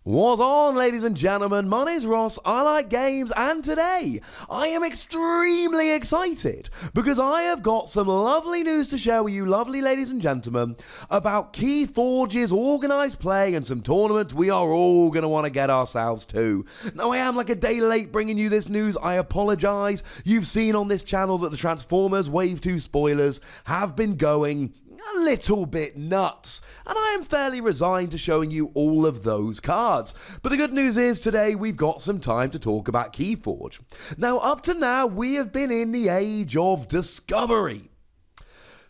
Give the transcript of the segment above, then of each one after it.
What's on, ladies and gentlemen? My name's Ross, I like games, and today I am extremely excited because I have got some lovely news to share with you, lovely ladies and gentlemen, about Keyforge's organised play and some tournaments we are all going to want to get ourselves to. Now, I am like a day late bringing you this news, I apologise. You've seen on this channel that the Transformers Wave 2 spoilers have been going a little bit nuts, and I am fairly resigned to showing you all of those cards. But the good news is today we've got some time to talk about Keyforge. Now, up to now, we have been in the age of discovery.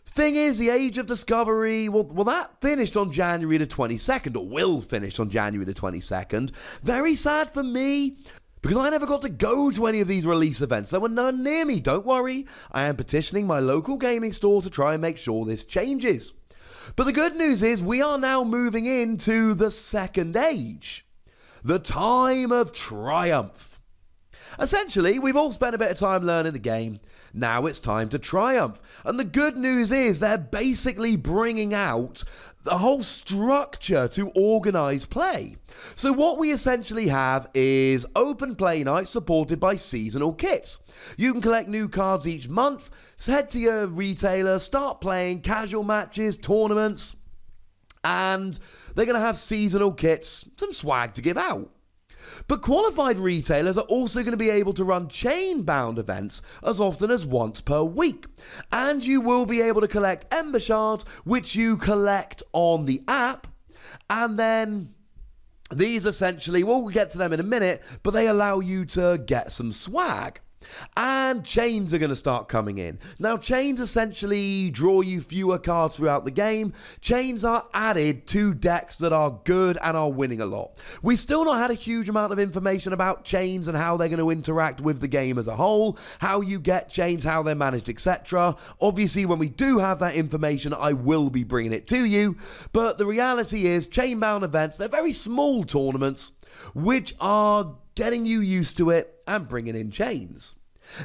Thing is, the age of discovery, well, that finished on January the 22nd, or will finish on January the 22nd. Very sad for me, because I never got to go to any of these release events. There were none near me. Don't worry, I am petitioning my local gaming store to try and make sure this changes. But the good news is we are now moving into the second age. The time of triumph. Essentially, we've all spent a bit of time learning the game. Now it's time to triumph. And the good news is they're basically bringing out the whole structure to organize play. So what we essentially have is open play nights supported by seasonal kits. You can collect new cards each month, so head to your retailer, start playing casual matches, tournaments, and they're going to have seasonal kits, some swag to give out. But qualified retailers are also going to be able to run chain-bound events as often as once per week. And you will be able to collect Ember Shards, which you collect on the app. And then these essentially, we'll get to them in a minute, but they allow you to get some swag. And chains are going to start coming in. Now, chains essentially draw you fewer cards throughout the game. Chains are added to decks that are good and are winning a lot. We still not had a huge amount of information about chains and how they're going to interact with the game as a whole, how you get chains, how they're managed, etc. Obviously, when we do have that information, I will be bringing it to you. But the reality is, chain-bound events, they're very small tournaments, which are getting you used to it and bringing in chains.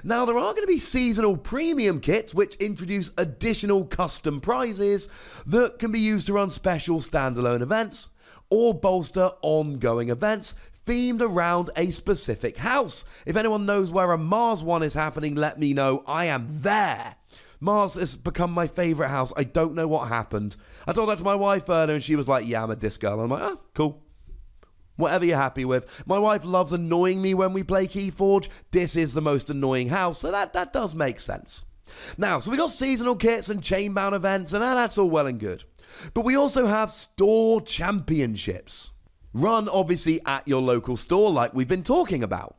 Now, there are going to be seasonal premium kits which introduce additional custom prizes that can be used to run special standalone events or bolster ongoing events themed around a specific house. If anyone knows where a Mars one is happening, let me know. I am there. Mars has become my favourite house. I don't know what happened. I told that to my wife earlier and she was like, yeah, I'm a disc girl. I'm like, oh, cool. Whatever you're happy with. My wife loves annoying me when we play Keyforge. This is the most annoying house, so that does make sense. Now, so we got seasonal kits and chain-bound events, and that's all well and good. But we also have store championships. Run, obviously, at your local store, like we've been talking about.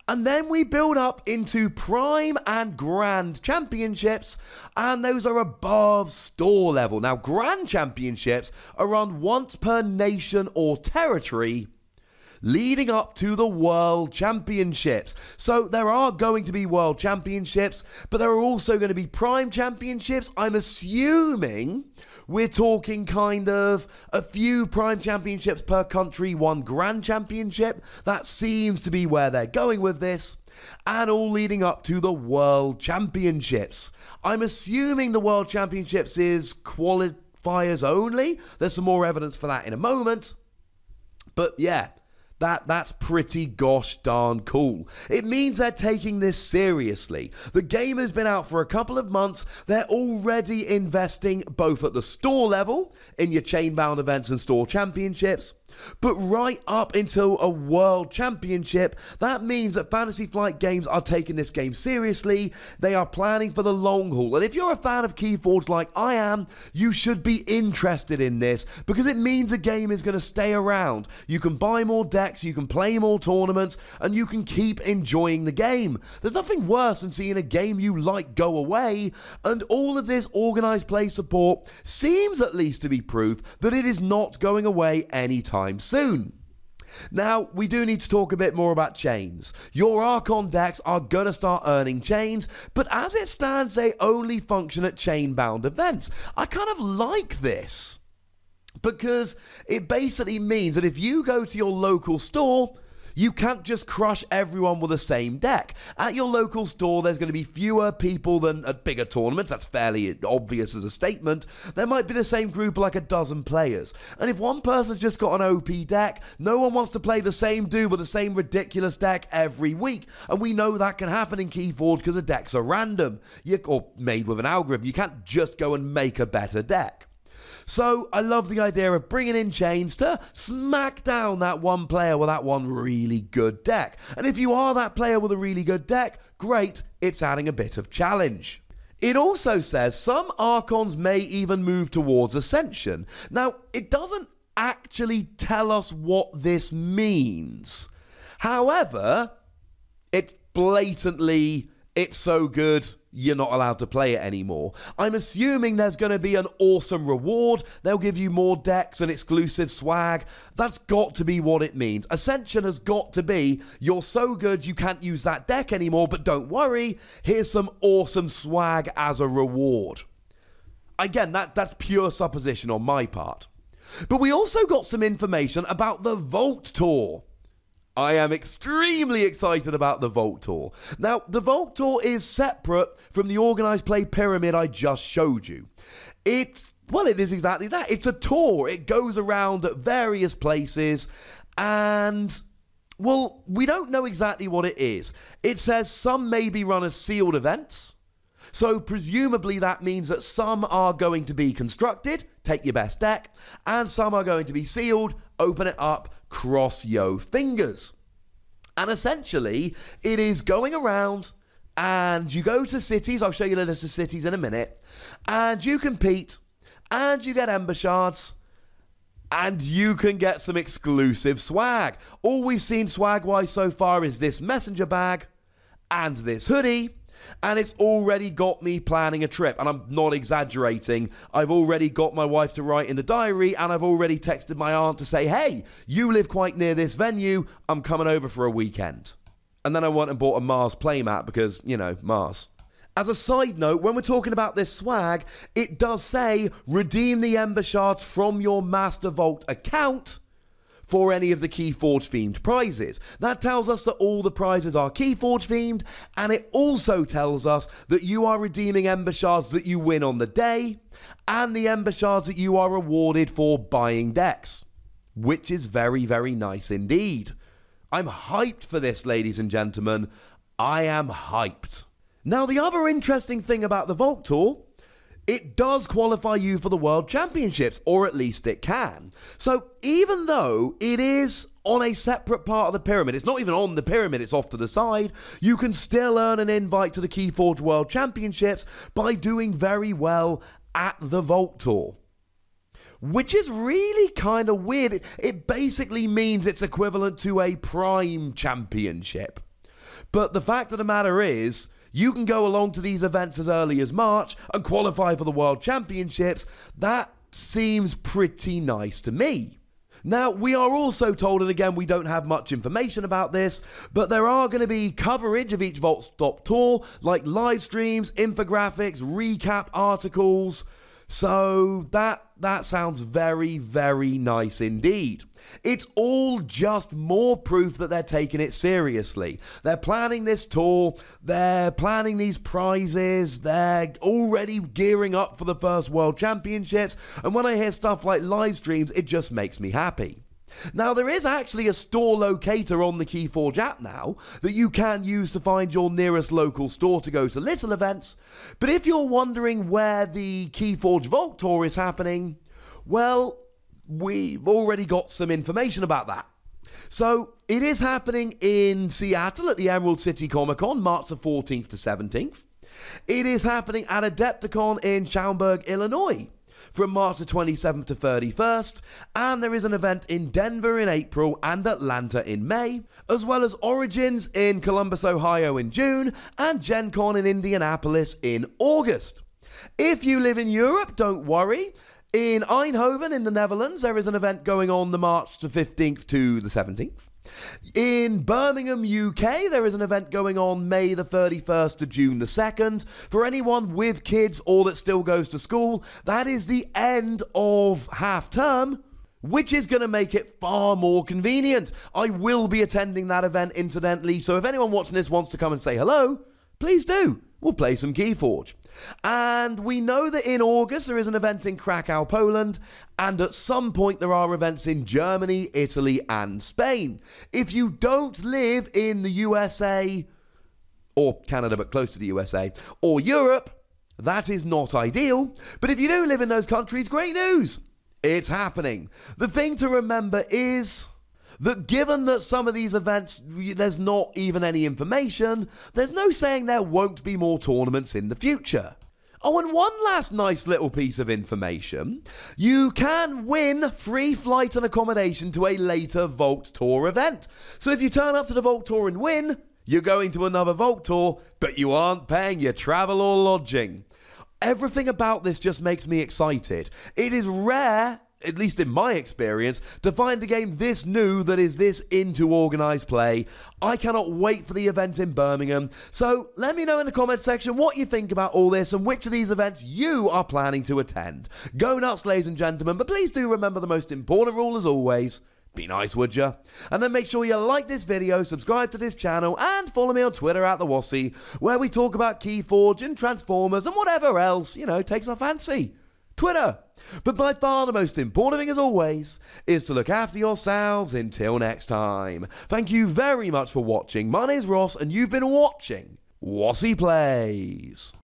And then we build up into Prime and Grand Championships, and those are above store level. Now, Grand Championships are run once per nation or territory, leading up to the World Championships. So there are going to be World Championships, but there are also going to be Prime Championships. I'm assuming we're talking kind of a few Prime Championships per country, one Grand Championship. That seems to be where they're going with this. And all leading up to the World Championships. I'm assuming the World Championships is qualifiers only. There's some more evidence for that in a moment. But yeah, that's pretty gosh darn cool. It means they're taking this seriously. The game has been out for a couple of months. They're already investing both at the store level in your chain-bound events and store championships, but right up until a World Championship. That means that Fantasy Flight Games are taking this game seriously. They are planning for the long haul. And if you're a fan of Keyforge like I am, you should be interested in this because it means a game is going to stay around. You can buy more decks, you can play more tournaments, and you can keep enjoying the game. There's nothing worse than seeing a game you like go away, and all of this organized play support seems at least to be proof that it is not going away anytime soon. Now, we do need to talk a bit more about chains. Your Archon decks are going to start earning chains, but as it stands, they only function at chain-bound events. I kind of like this, because it basically means that if you go to your local store, You can't just crush everyone with the same deck. At your local store, there's going to be fewer people than at bigger tournaments. That's fairly obvious as a statement. There might be the same group of like a dozen players. And if one person's just got an OP deck, no one wants to play the same dude with the same ridiculous deck every week. And we know that can happen in Keyforge because the decks are random. Or made with an algorithm. You can't just go and make a better deck. So I love the idea of bringing in chains to smack down that one player with that one really good deck. And if you are that player with a really good deck, great, it's adding a bit of challenge. It also says some Archons may even move towards Ascension. Now, it doesn't actually tell us what this means. However, it's blatantly, it's so good, you're not allowed to play it anymore. I'm assuming there's going to be an awesome reward. They'll give you more decks and exclusive swag. That's got to be what it means. Ascension has got to be, you're so good you can't use that deck anymore, but don't worry, here's some awesome swag as a reward. Again, that's pure supposition on my part. But we also got some information about the Vault Tour. I am extremely excited about the Vault Tour. Now, the Vault Tour is separate from the organised play pyramid I just showed you. It is exactly that. It's a tour. It goes around at various places and, well, we don't know exactly what it is. It says some may be run as sealed events. So presumably that means that some are going to be constructed, take your best deck, and some are going to be sealed, open it up, cross your fingers. And essentially, it is going around and you go to cities, I'll show you the list of cities in a minute, and you compete, and you get Ember Shards, and you can get some exclusive swag. All we've seen swag-wise so far is this messenger bag and this hoodie, and it's already got me planning a trip. And I'm not exaggerating. I've already got my wife to write in the diary, and I've already texted my aunt to say, hey, you live quite near this venue. I'm coming over for a weekend. And then I went and bought a Mars playmat because, you know, Mars. As a side note, when we're talking about this swag, it does say redeem the Ember Shards from your Master Vault account for any of the Keyforge themed prizes. That tells us that all the prizes are Keyforge themed, and it also tells us that you are redeeming Ember Shards that you win on the day, and the Ember Shards that you are rewarded for buying decks, which is very, very nice indeed. I'm hyped for this, ladies and gentlemen. I am hyped. Now, the other interesting thing about the Vault Tour, it does qualify you for the World Championships, or at least it can. So even though it is on a separate part of the pyramid, it's not even on the pyramid, it's off to the side, you can still earn an invite to the Keyforge World Championships by doing very well at the Vault Tour. Which is really kind of weird. It basically means it's equivalent to a Prime Championship. But the fact of the matter is, you can go along to these events as early as March and qualify for the World Championships. That seems pretty nice to me. Now, we are also told, and again, we don't have much information about this, but there are going to be coverage of each Vault Stop tour, like live streams, infographics, recap articles. So that sounds very, very nice indeed. It's all just more proof that they're taking it seriously. They're planning this tour, they're planning these prizes, they're already gearing up for the first World Championships, and when I hear stuff like live streams, it just makes me happy. Now, there is actually a store locator on the Keyforge app now that you can use to find your nearest local store to go to little events. But if you're wondering where the Keyforge Vault Tour is happening, well, we've already got some information about that. So, it is happening in Seattle at the Emerald City Comic Con, March the 14th to 17th. It is happening at Adepticon in Schaumburg, Illinois, from March the 27th to 31st, and there is an event in Denver in April and Atlanta in May, as well as Origins in Columbus, Ohio in June, and Gen Con in Indianapolis in August. If you live in Europe, don't worry. In Eindhoven in the Netherlands, there is an event going on the March the 15th to the 17th. In Birmingham, UK, there is an event going on May the 31st to June the 2nd. For anyone with kids or that still goes to school, that is the end of half term, which is going to make it far more convenient. I will be attending that event incidentally, so if anyone watching this wants to come and say hello, please do. We'll play some Keyforge. And we know that in August there is an event in Krakow, Poland, and at some point there are events in Germany, Italy, and Spain. If you don't live in the USA, or Canada but close to the USA, or Europe, that is not ideal. But if you do live in those countries, great news! It's happening. The thing to remember is that given that some of these events, there's not even any information, there's no saying there won't be more tournaments in the future. Oh, and one last nice little piece of information. You can win free flight and accommodation to a later Vault Tour event. So if you turn up to the Vault Tour and win, you're going to another Vault Tour, but you aren't paying your travel or lodging. Everything about this just makes me excited. It is rare, at least in my experience, to find a game this new that is this into organised play. I cannot wait for the event in Birmingham. So let me know in the comment section what you think about all this and which of these events you are planning to attend. Go nuts, ladies and gentlemen, but please do remember the most important rule as always. Be nice, would ya? And then make sure you like this video, subscribe to this channel, and follow me on Twitter at the Wossy, where we talk about Keyforge and Transformers and whatever else, takes our fancy. Twitter. But by far the most important thing, as always, is to look after yourselves until next time. Thank you very much for watching. My name's Ross, and you've been watching Wossy Plays.